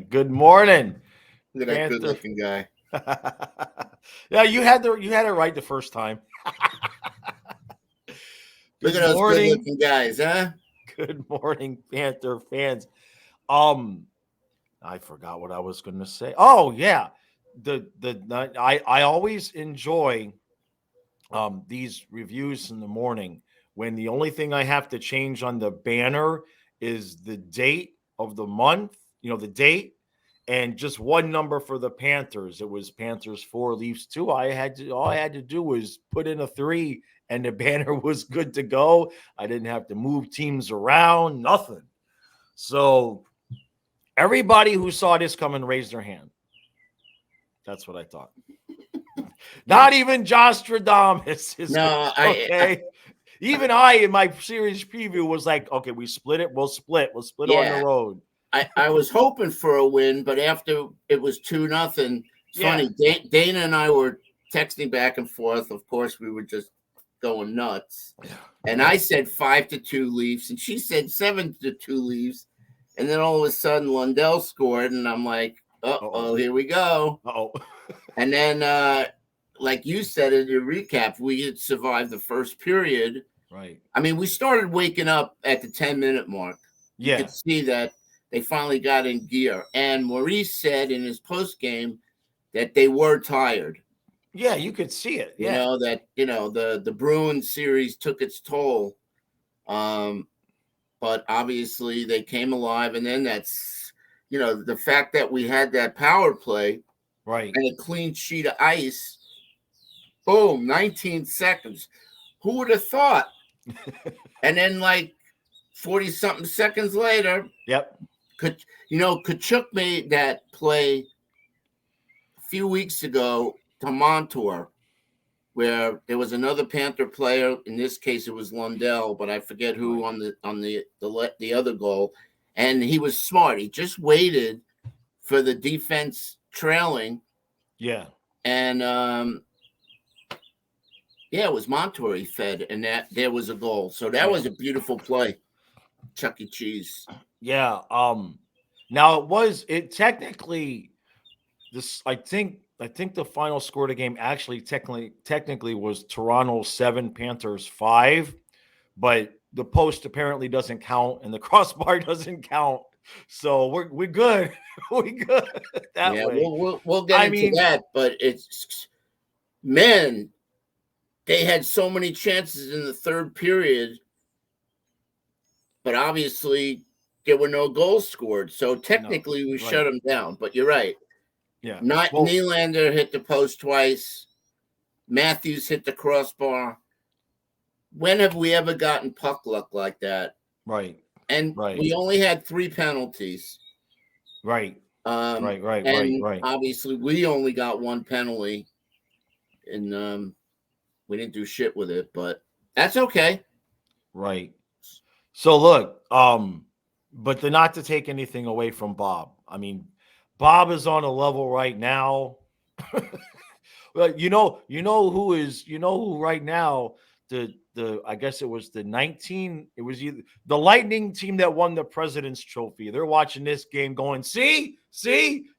Good morning, Look at that Panther. good-looking guy. Yeah, you had it right the first time. Look Good at those morning. good-looking guys, huh? Good morning, Panther fans. Um, I forgot what I was going to say. Oh yeah, I always enjoy these reviews in the morning when the only thing I have to change on the banner is the date of the month, the date, and just one number for the Panthers. It was Panthers 4, Leafs 2. All I had to do was put in a 3 and the banner was good to go. I didn't have to move teams around, nothing. So everybody who saw this coming raised their hand. That's what I thought. Not even Jostradamus is going No, okay. Even I, in my series preview, was like, okay, we split it. We'll split. We'll split on the yeah, road. I was hoping for a win, but after it was 2-0, it's Yeah. funny. Dana and I were texting back and forth. Of course, we were just going nuts. And I said 5-2 Leafs, and she said 7-2 Leafs. And then all of a sudden, Lundell scored, and I'm like, Uh-oh. here we go. Uh-oh. And then, like you said in your recap, we had survived the first period. Right. I mean, we started waking up at the 10-minute mark. You Yeah. could see that they finally got in gear. And Maurice said in his post game that they were tired. Yeah, you could see it. You Yeah. know, that, the Bruins series took its toll. But obviously they came alive. And then the fact that we had that power play Right. and a clean sheet of ice. Boom, 19 seconds. Who would have thought? And then, like 40 something seconds later, Yep. Kachuk made that play a few weeks ago to Montour, where there was another Panther player. In this case, it was Lundell, but I forget who Right. on the other goal. And he was smart. He just waited for the defense trailing, Yeah. and yeah, it was Montour he fed, and that there was a goal. So that Yeah. was a beautiful play. Chuck E. Cheese. Yeah. Now it technically this I think the final score of the game actually technically was Toronto 7, Panthers 5, but the post apparently doesn't count and the crossbar doesn't count. So we're good. We good that Yeah, way. we'll get I into mean, that, but it's men. They had so many chances in the third period, but obviously there were no goals scored. So no, technically we shut right. them down. But you're right. Yeah. Not Well, Nylander hit the post twice. Matthews hit the crossbar. When have we ever gotten puck luck like that? right. And Right. we only had 3 penalties. Right. Um, Right. Right. Right. and Right. obviously we only got one penalty, and we didn't do shit with it, but that's okay. Right. So look, but not to take anything away from Bob. I mean, Bob is on a level right now. Well, you know who right now the I guess it was the 19 it was either the Lightning team that won the President's Trophy. They're watching this game going, see,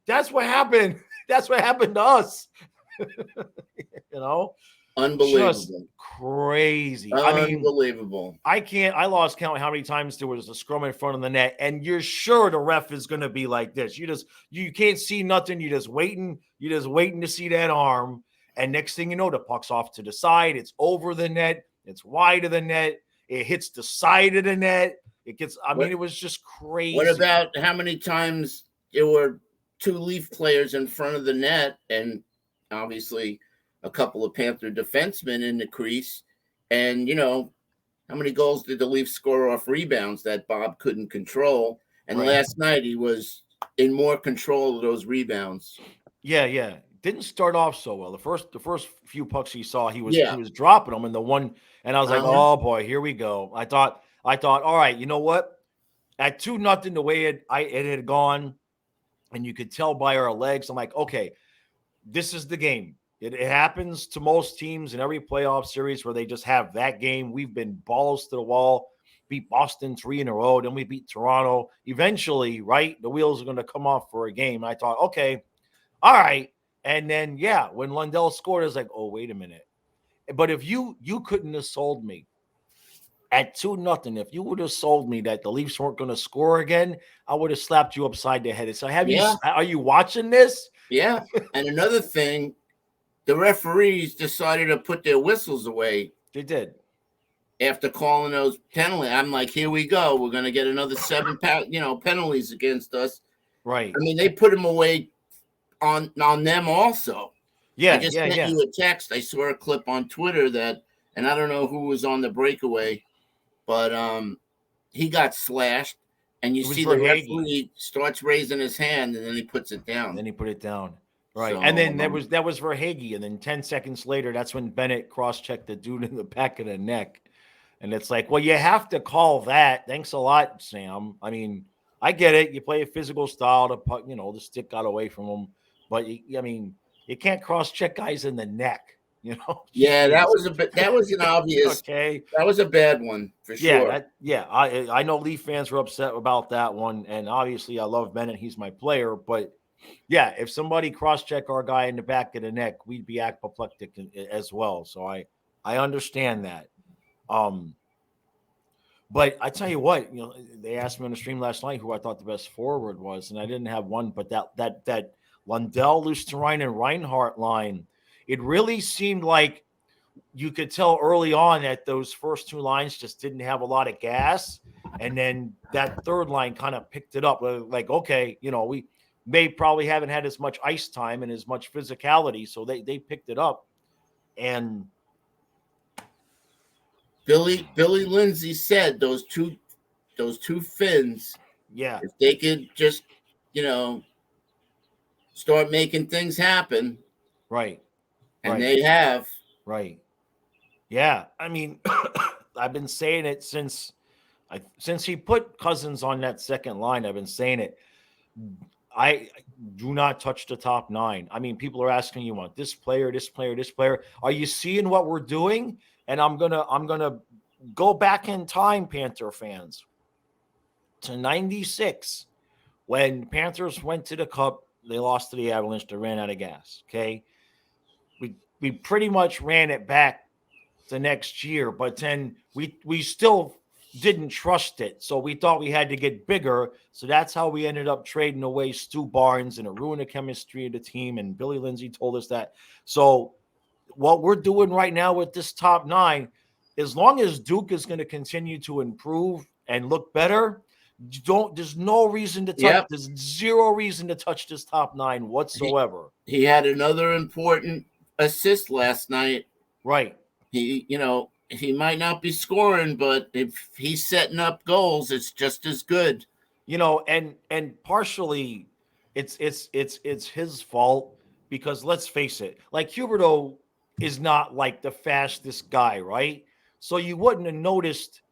that's what happened. That's what happened to us. you know, just Unbelievable. crazy. I mean, Unbelievable. I lost count how many times there was a scrum in front of the net, and you're sure the ref is going to be like this. You can't see nothing. You're just waiting to see that arm. And next thing you know, the puck's off to the side. It's over the net. It's wide of the net. It hits the side of the net. What It was just what crazy. about how many times there were two Leaf players in front of the net and obviously a couple of Panther defensemen in the crease? And how many goals did the Leafs score off rebounds that Bob couldn't control? And Right. last night he was in more control of those rebounds. Yeah. Didn't start off so well. The first few pucks he saw, he Yeah. was dropping them, and the one, and I was like, Uh-huh. oh boy, here we go. I thought, all right, you know what? At 2-0, the way it had gone, and you could tell by our legs, I'm like, okay, this is the game. It happens to most teams in every playoff series where they just have that game. We've been balls to the wall. beat Boston 3 in a row. Then we beat Toronto. Eventually, right, the wheels are going to come off for a game. And I thought, okay, all right. And then, yeah, when Lundell scored, I was like, oh, wait a minute. But if you couldn't have sold me at 2-0, if you would have sold me that the Leafs weren't going to score again, I would have slapped you upside the head. So are you watching this? Yeah. And another thing, the referees decided to put their whistles away. They did. After calling those penalties. I'm like, here we go. We're going to get another 7 penalties against us. Right. I mean, they put them away on them also. Yeah, I just sent you a text. I saw a clip on Twitter that, and I don't know who was on the breakaway, but he got slashed, and you see the referee starts raising his hand, and then he puts it down. Then he put it down. Right. So, and then that was Verhaeghe, and then 10 seconds later, that's when Bennett cross-checked the dude in the back of the neck. And it's like, well, you have to call that. Thanks a lot, Sam. I mean, I get it. You play a physical style. The stick got away from him. But, you can't cross-check guys in the neck, Yeah, that was an obvious. Okay. That was a bad one for sure. I know Leaf fans were upset about that one. And obviously, I love Bennett. He's my player. But, yeah, if somebody cross-check our guy in the back of the neck, we'd be apoplectic as well. So I understand that. But I tell you what, they asked me on the stream last night who I thought the best forward was, and I didn't have one, but that Lundell, Luostarinen, and Reinhart line, it really seemed like you could tell early on that those first 2 lines just didn't have a lot of gas, and then that third line kind of picked it up. Like, okay, we may probably haven't had as much ice time and as much physicality, so they picked it up, and Billy Lindsay said those two Finns, yeah, if they could just, start making things happen. Right. And they have. Right. Yeah. I mean, I've been saying it since he put Cousins on that second line. I've been saying it. I do not touch the top 9. I mean, people are asking you want this player, this player, this player. Are you seeing what we're doing? And I'm gonna go back in time, Panther fans, to 96 when Panthers went to the Cup. They lost to the Avalanche. They ran out of gas. Okay, we pretty much ran it back the next year, but then we still didn't trust it. So we thought we had to get bigger. So that's how we ended up trading away Stu Barnes, and it ruined the chemistry of the team. And Billy Lindsay told us that. So what we're doing right now with this top 9, as long as Duke is going to continue to improve and look better, there's no reason to touch. There's zero reason to touch this top 9 whatsoever. He had another important assist last night. Right. He might not be scoring, but if he's setting up goals, it's just as good. And partially it's his fault, because let's face it, like Huberdeau is not like the fastest guy, right? So you wouldn't have noticed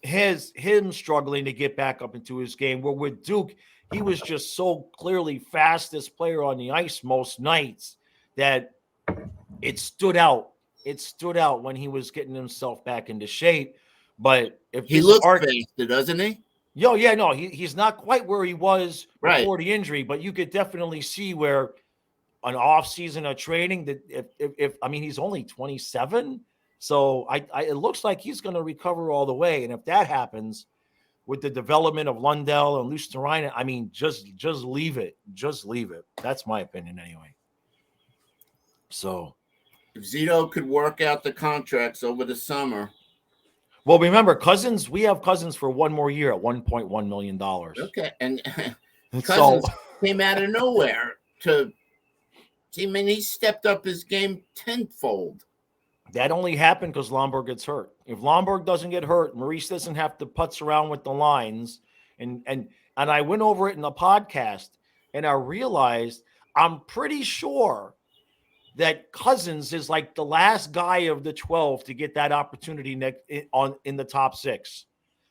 him struggling to get back up into his game. Where with Duke, he was just so clearly fastest player on the ice most nights that it stood out. It stood out when he was getting himself back into shape. But if he looks faster, doesn't he? He's not quite where he was before the injury, but you could definitely see where an off season of training that if he's only 27, so it looks like he's going to recover all the way. And if that happens with the development of Lundell and Luostarinen, just leave it. Just leave it. That's my opinion anyway. So if Zito could work out the contracts over the summer. Well, remember, Cousins, we have Cousins for one more year at $1.1 million. Okay. And Cousins came out of nowhere he stepped up his game tenfold. That only happened because Lomberg gets hurt. If Lomberg doesn't get hurt, Maurice doesn't have to putz around with the lines. And I went over it in the podcast, and I realized I'm pretty sure that Cousins is like the last guy of the 12 to get that opportunity in the top 6,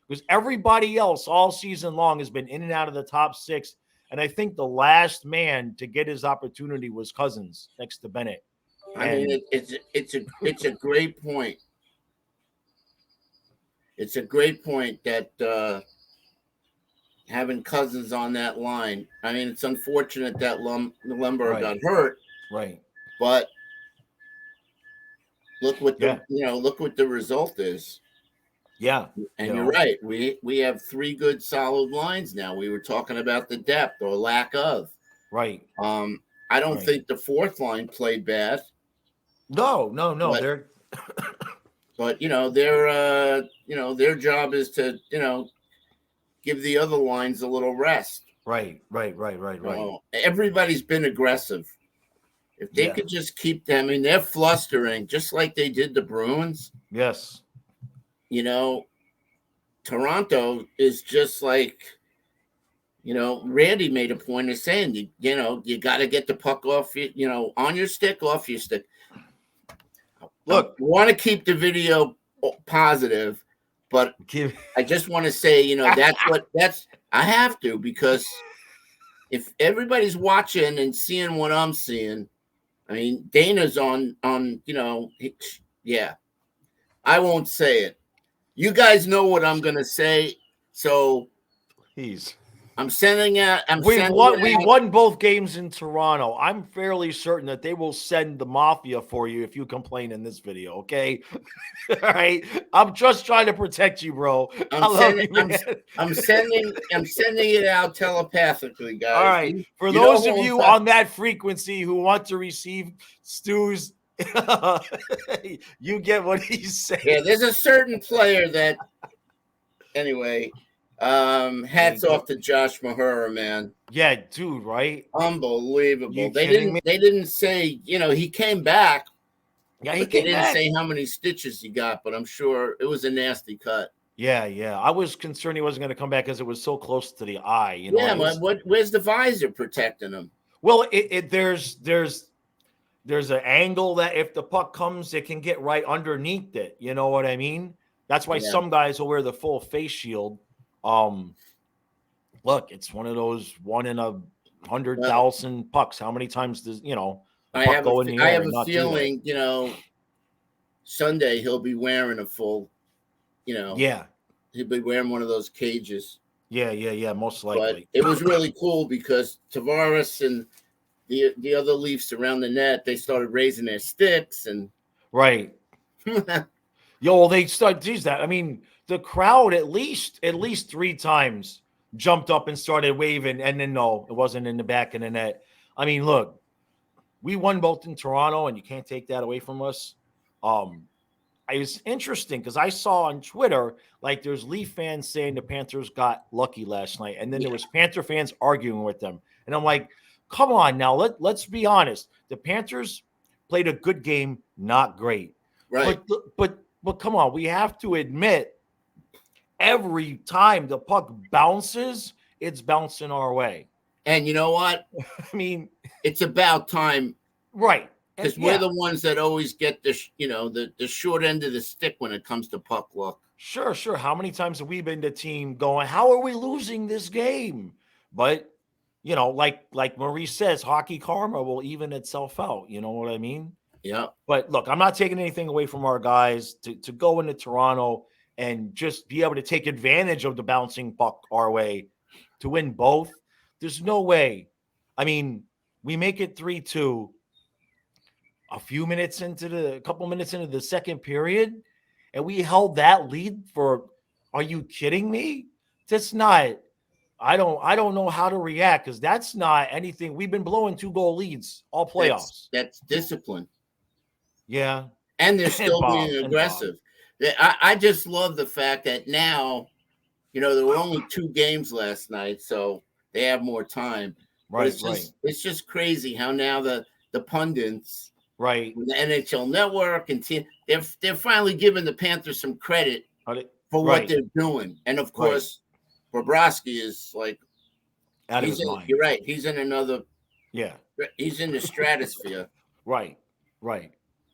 because everybody else all season long has been in and out of the top 6. And I think the last man to get his opportunity was Cousins next to Bennett. It's a great point. it's a great point that having Cousins on that line. I mean, it's unfortunate that Lumber Right. got hurt, Right. but look what Yeah. look what the result is. Yeah. And you're right. We have three good solid lines now. We were talking about the depth or lack of. Right. I don't Right. think the fourth line played bad. No. But, They're but their job is to give the other lines a little rest. right. Everybody's been aggressive. If they could just keep them, I mean, they're flustering just like they did the Bruins. Yes. Toronto is just like, Randy made a point of saying, you got to get the puck off, on your stick, off your stick. Look, I want to keep the video positive, but I just want to say, I have to, because if everybody's watching and seeing what I'm seeing, I mean, Dana's on, yeah, I won't say it. You guys know what I'm going to say. So I'm sending out. We won both games in Toronto. I'm fairly certain that they will send the mafia for you if you complain in this video. Okay, all right. I'm just trying to protect you, bro. I'm sending it out telepathically, guys. All right. For those of you on that frequency who want to receive Stu's, you get what he's saying. Yeah, there's a certain player that. Anyway. Hats off to Josh Mahura, man. Yeah, dude, right? Unbelievable. They didn't say, he came back. Yeah, they didn't say how many stitches he got, but I'm sure it was a nasty cut. Yeah. I was concerned he wasn't going to come back because it was so close to the eye. Where's the visor protecting him? Well, there's an angle that if the puck comes, it can get right underneath it. You know what I mean? That's why some guys will wear the full face shield. Look, it's one of those 1 in 100,000 pucks. How many times does I have a feeling Sunday he'll be wearing a full he'll be wearing one of those cages. Yeah, most likely. But it was really cool because Tavares and the other Leafs around the net, they started raising their sticks and right. They start. Geez, that I mean, the crowd at least 3 times jumped up and started waving, and then no, it wasn't in the back of the net. I mean, look, we won both in Toronto, and you can't take that away from us. It was interesting because I saw on Twitter, like, there's Leaf fans saying the Panthers got lucky last night, and then there was Panther fans arguing with them, and I'm like, come on now, let's be honest. The Panthers played a good game, not great, right? But come on, we have to admit, every time the puck bounces, it's bouncing our way. And you know what? I mean, it's about time, right? Because we're the ones that always get the short end of the stick when it comes to puck luck. Sure. How many times have we been the team going, how are we losing this game? But like Maurice says, hockey karma will even itself out. You know what I mean? Yeah. But look, I'm not taking anything away from our guys to go into Toronto and just be able to take advantage of the bouncing puck our way to win both. There's no way. I mean, we make it 3-2 a couple minutes into the second period, and we held that lead for, are you kidding me? That's not, I don't know how to react, because that's not anything. We've been blowing 2-goal leads all playoffs. That's discipline. Yeah. And they're still being aggressive. I just love the fact that now, there were only 2 games last night, so they have more time. Right, it's just crazy how now the pundits, right, the NHL Network and they're finally giving the Panthers some credit for what they're doing. And of course, Bobrovsky is like out of his mind. You're right. He's in another. Yeah. He's in the stratosphere. Right.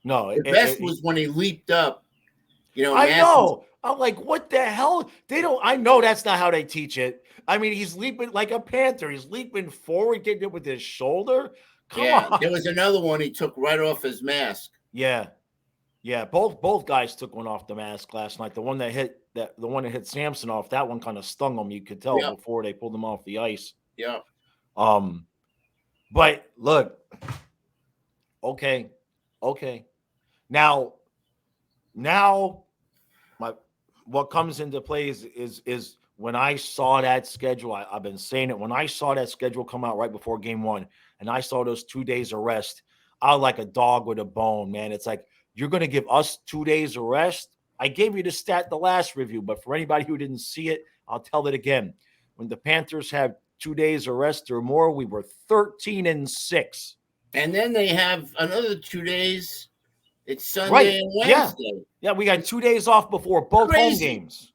No, the best was when he leaped up. I know. I'm like, what the hell? I know that's not how they teach it. I mean, he's leaping like a panther. He's leaping forward, getting it with his shoulder. Come on. There was another one he took right off his mask. Yeah. Both guys took one off the mask last night. The one that hit the one that hit Samsonov, that one kind of stung him. You could tell Yep. before they pulled him off the ice. Yeah. But look, okay. Now, my what comes into play is when I saw that schedule. I've been saying it. When I saw that schedule come out right before game one, and I saw those 2 days of rest, I was like a dog with a bone, man. It's like, you're going to give us 2 days of rest. I gave you the stat the last review, but for anybody who didn't see it, I'll tell it again. When the Panthers had 2 days of rest or more, we were 13-6. And then they have another 2 days. It's Sunday Right. and Wednesday. Yeah, we got 2 days off before both home Crazy. games.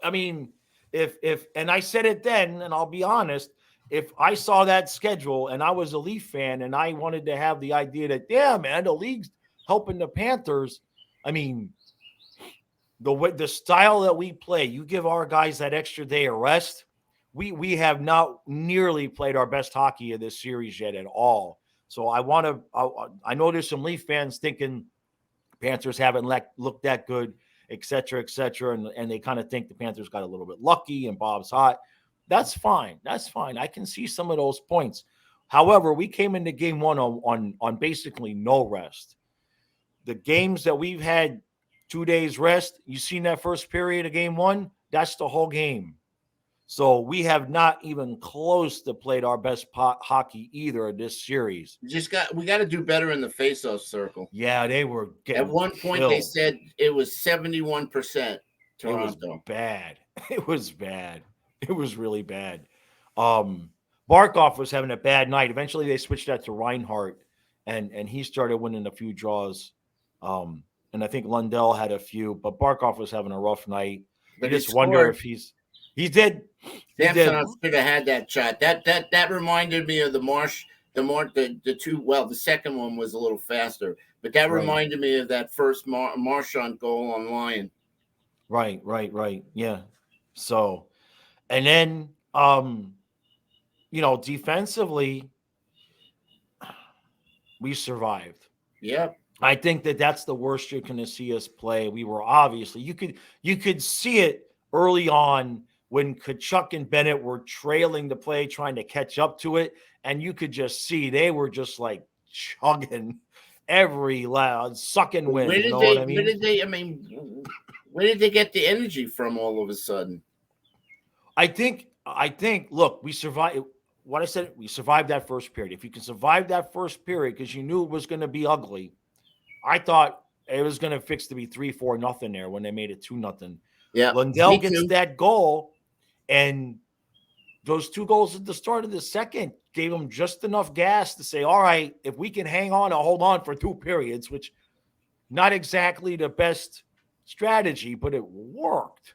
I mean, if and I said it then, and I'll be honest, if I saw that schedule and I was a Leaf fan and I wanted to have the idea that, yeah, man, the league's helping the Panthers. I mean, the style that we play, you give our guys that extra day of rest. We have not nearly played our best hockey of this series yet at all. So I know there's some Leaf fans thinking Panthers haven't looked that good, et cetera, and they kind of think the Panthers got a little bit lucky and Bob's hot. That's fine. I can see some of those points. However, we came into game one on basically no rest. The games that we've had 2 days rest, you seen that first period of game one? That's the whole game. So we have not even close to played our best hockey either in this series. We got to do better in the faceoff circle. Yeah, they were getting at one point killed. They said it was 71%. Toronto. It was bad. It was bad. It was really bad. Barkov was having a bad night. Eventually they switched that to Reinhardt, and he started winning a few draws. And I think Lundell had a few, but Barkov was having a rough night. But I just wonder if he did. Samsonov should have had that shot. That reminded me of the two. Well, the second one was a little faster, but that reminded me of that first Marchand goal on Lyon. Right. Yeah. So, and then defensively, we survived. Yep. I think that's the worst you're going to see us play. We were obviously you could see it early on when Tkachuk and Bennett were trailing the play, trying to catch up to it, and you could just see they were just like chugging every loud, sucking wind. Where did they get the energy from all of a sudden? I think. Look, we survived. What I said, we survived that first period. If you can survive that first period, because you knew it was going to be ugly, I thought it was going to fix to be 3-4-0 there when they made it 2-0. Yeah, Lundell gets that goal, and those 2 goals at the start of the second gave him just enough gas to say, all right, if we can hang on and hold on for 2 periods, which not exactly the best strategy, but it worked.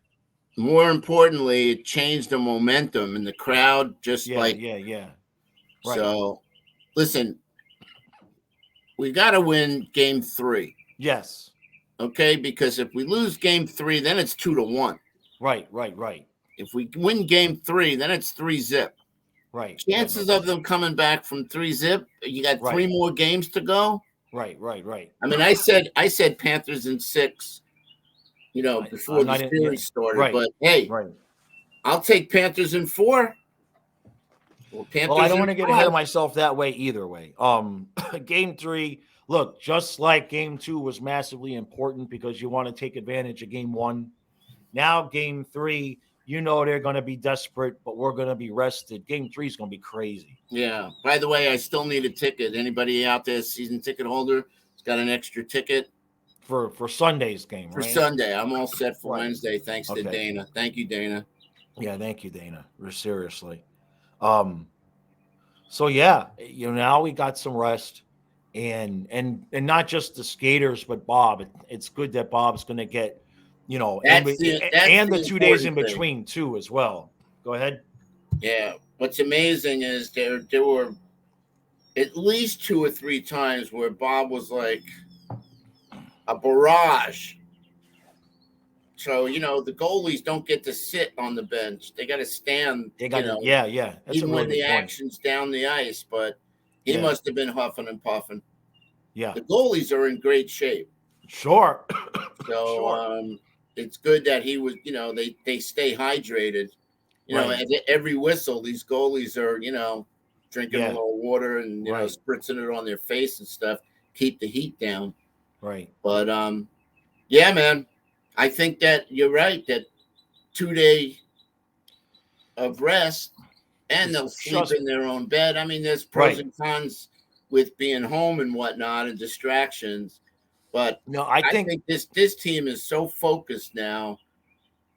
More importantly, it changed the momentum in the crowd. Yeah. Right. So, listen, we got to win game 3. Yes. Okay, because if we lose game 3, then it's 2-1. Right. If we win game 3, then it's 3-0. Right. Chances of them coming back from 3-0, you got 3 more games to go. Right. I mean, I said Panthers in 6. Before the series started. But hey, I'll take Panthers in 4. Well, I don't want to get ahead of myself that way either way. Game 3, look, just like game 2 was massively important because you want to take advantage of game 1. Now game 3, they're going to be desperate, but we're going to be rested. Game 3 is going to be crazy. Yeah. By the way, I still need a ticket. Anybody out there, season ticket holder, has got an extra ticket? For Sunday's game, For Sunday. I'm all set for Wednesday, thanks to Dana. Thank you, Dana. Yeah, thank you, Dana. Seriously. So yeah, now we got some rest, and not just the skaters, but Bob. It's good that Bob's going to get, and the 2 days in between too as well. Go ahead. Yeah, what's amazing is there were at least 2 or 3 times where Bob was like a barrage. So, the goalies don't get to sit on the bench. They got to stand. They got yeah. That's even really when the action's down the ice. But he must have been huffing and puffing. Yeah. The goalies are in great shape. Sure. So it's good that he was, they stay hydrated. Right. At every whistle, these goalies are, drinking a Yeah. little water and, Right. spritzing it on their face and stuff, keep the heat down. Right. But yeah, man, I think that you're right that 2 day of rest and It's they'll sleep just in their own bed. I mean, there's pros right. and cons with being home and whatnot and distractions. But No, I I think think this team is so focused now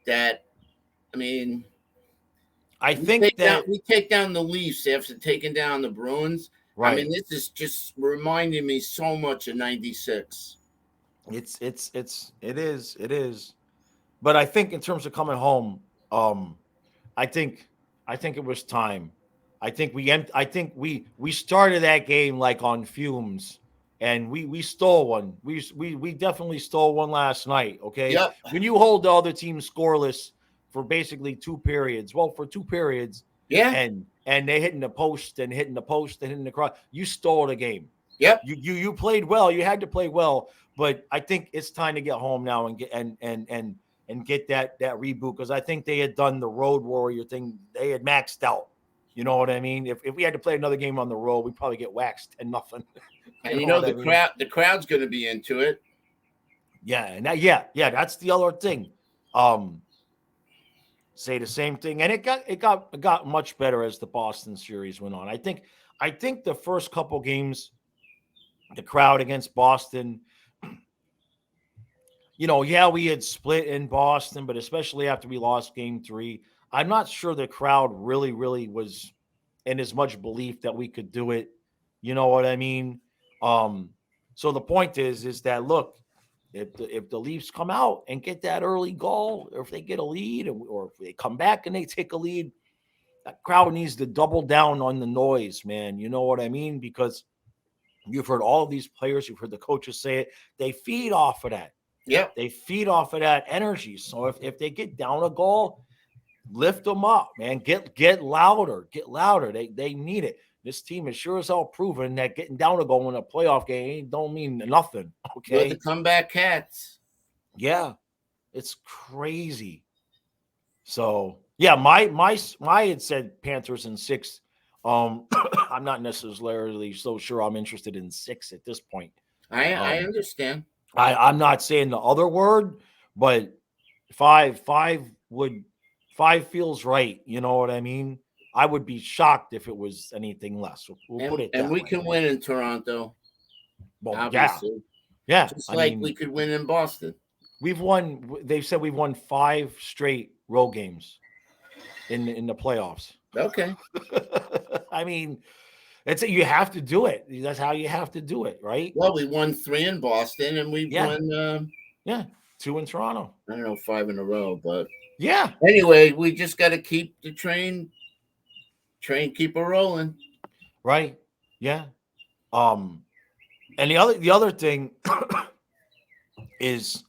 that I mean I think that we take down the Leafs after taking down the Bruins. I mean, right. this is just reminding me so much of '96. It is. But I think in terms of coming home, um, I think I think it was time. I think we started that game like on fumes, and we stole one. We definitely stole one last night. Okay, Yep. when you hold the other team scoreless for basically 2 periods, well, for 2 periods, Yeah. and they hitting the post and hitting the post and hitting the cross, you stole the game. Yep. You played well. You had to play well, but I think it's time to get home now and get and get that reboot, because I think they had done the road warrior thing. They had maxed out. You know what I mean? If we had to play another game on the road, we'd probably get waxed and nothing. You And know what I mean? the crowd's going to be into it. Yeah, and yeah, that's the other thing. Um, say the same thing, and it got much better as the Boston series went on. I think the first couple games, the crowd against Boston, yeah, we had split in Boston, but especially after we lost game 3, I'm not sure the crowd really, really was in as much belief that we could do it. You know what I mean? Um, so the point is that look, if the Leafs come out and get that early goal, or if they get a lead, or if they come back and they take a lead, that crowd needs to double down on the noise, man. You know what I mean? Because you've heard all of these players, you've heard the coaches say it, they feed off of that. Yep. They feed off of that energy. So if they get down a goal, lift them up, man. Get louder, get louder. They need it. This team is sure as hell proven that getting down a goal in a playoff game don't mean nothing. We're the Okay, comeback cats. yeah, it's crazy. So yeah, my had said Panthers in 6. I'm not necessarily so sure I'm interested in 6 at this point. I Um, understand. I'm not saying the other word, but five feels right. You know what I mean? I would be shocked if it was anything less. We'll put it And that we way. can win in Toronto, Well, yeah, obviously. yeah. Just I like we mean, could win in Boston. we've won. They've said we've won 5 straight road games in the playoffs. Okay. I mean, you have to do it. That's how you have to do it, right? Well, we won 3 in Boston and we Yeah, won yeah. 2 in Toronto. I don't know, 5 in a row, but Yeah, anyway, we just got to keep the keep it rolling. right. Yeah. Um, and the other thing is,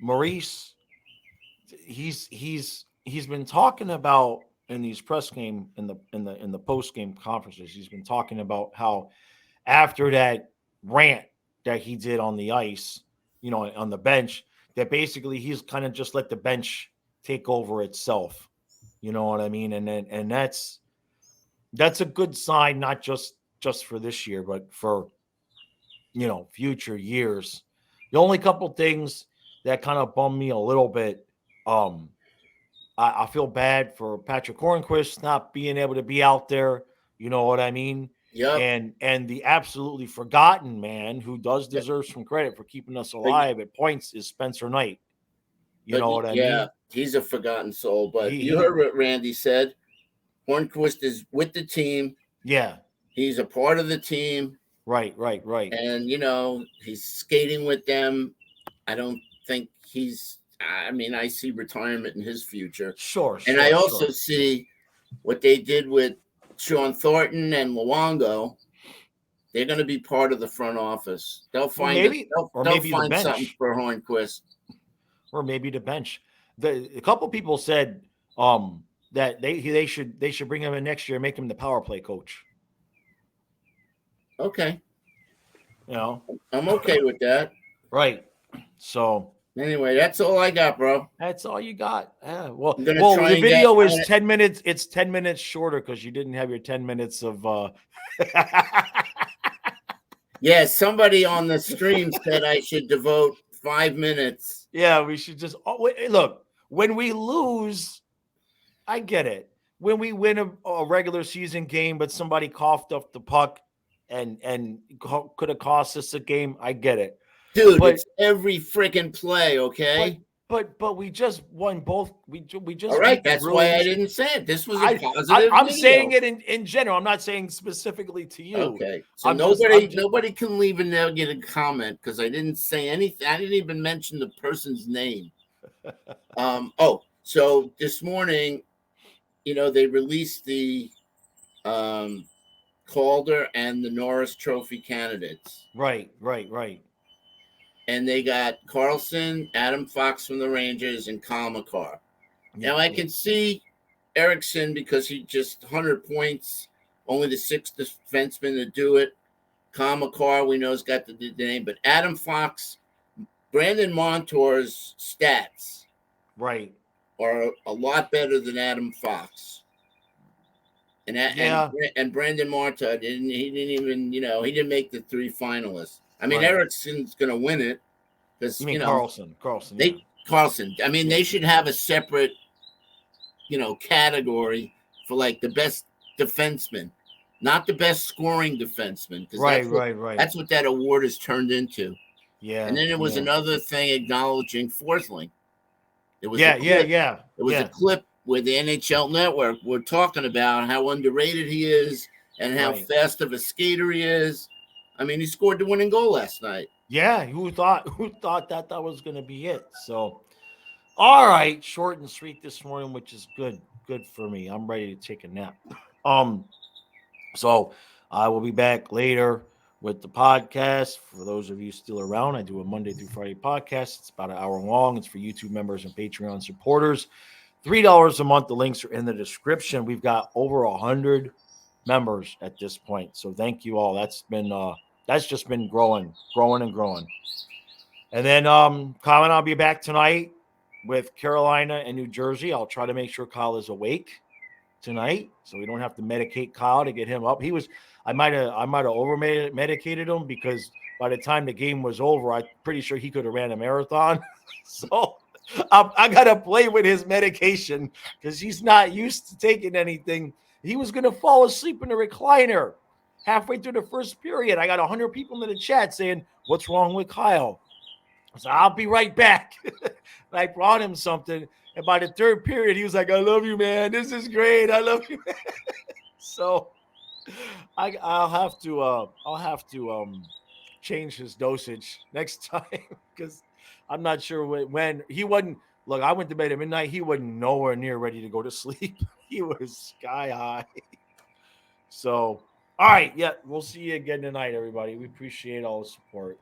Maurice, he's been talking about in these press game in the post game conferences. He's been talking about how after that rant that he did on the ice, on the bench, that basically he's kind of just let the bench take over itself. You know what I mean? And that's a good sign, not just for this year, but for future years. The only couple things that kind of bummed me a little bit, um, I feel bad for Patrick Hornquist not being able to be out there. You know what I mean? Yep. And the absolutely forgotten man who does Yep. deserve some credit for keeping us But, alive at points is Spencer Knight. You know what I yeah, mean? he's a forgotten soul. But you He heard what Randy said. Hornquist is with the team. yeah, He's a part of the team. right. And, he's skating with them. I don't think I see retirement in his future. Sure. And I also see what they did with Sean Thornton and Luongo. They're going to be part of the front office. They'll find they'll maybe the find something bench, for Hornquist. or maybe the bench. A couple people said that they should bring him in next year and make him the power play coach. Okay. You know, I'm okay with that. right. So Anyway, that's all I got, bro. That's all you got. Yeah. Well, I'm gonna well, try the and get. video is 10 minutes. It's 10 minutes shorter because you didn't have your 10 minutes of Yeah, somebody on the stream said I should devote 5 minutes. Yeah, we should just look. When we lose, I get it. When we win a regular season game, but somebody coughed up the puck and could have cost us a game, I get it. Dude, But it's every freaking play, but okay? but we just won both. We All just right, beat the that's why I Bruins. didn't say it. This was a I, positive I'm saying video. it in general. I'm not saying specifically to you. Okay, so I'm just nobody can leave a negative comment because I didn't say anything. I didn't even mention the person's name. So this morning, they released the Calder and the Norris Trophy candidates. right. And they got Carlson, Adam Fox from the Rangers, and Kyle McCarr. Now I can see Erickson because he just 100 points, only the sixth defenseman to do it. Kyle McCarr, we know, has got the name, but Adam Fox, Brandon Montour's stats right. are a lot better than Adam Fox. And Brandon Montour didn't even make the three finalists. I mean, Right. Erickson's going to win it because You mean Carlson? Carlson. Carlson. I mean, they should have a separate, category for like the best defenseman, not the best scoring defenseman. Right. That's what that award is turned into. Yeah. And then there was another thing acknowledging Forsling. It was yeah. It was a clip where the NHL Network were talking about how underrated he is and how fast of a skater he is. I mean, he scored the winning goal last night. Yeah, who thought that was going to be it? So, all right, short and sweet this morning, which is good for me. I'm ready to take a nap. So I will be back later with the podcast. For those of you still around, I do a Monday through Friday podcast. It's about an hour long. It's for YouTube members and Patreon supporters. $3 a month. The links are in the description. We've got over 100 members at this point. So thank you all. That's just been growing. And then Colin, I'll be back tonight with Carolina and New Jersey. I'll try to make sure Kyle is awake tonight, so we don't have to medicate Kyle to get him up. I might have over medicated him because by the time the game was over, I'm pretty sure he could have ran a marathon. So I got to play with his medication because he's not used to taking anything. He was going to fall asleep in the recliner halfway through the first period. I got 100 people in the chat saying, "What's wrong with Kyle?" So I'll be right back. I brought him something. And by the third period, he was like, "I love you, man. This is great. I love you, man." So I'll have to change his dosage next time because I'm not sure when he wasn't. Look, I went to bed at midnight. He wasn't nowhere near ready to go to sleep. He was sky high. So, all right. Yeah, we'll see you again tonight, everybody. We appreciate all the support.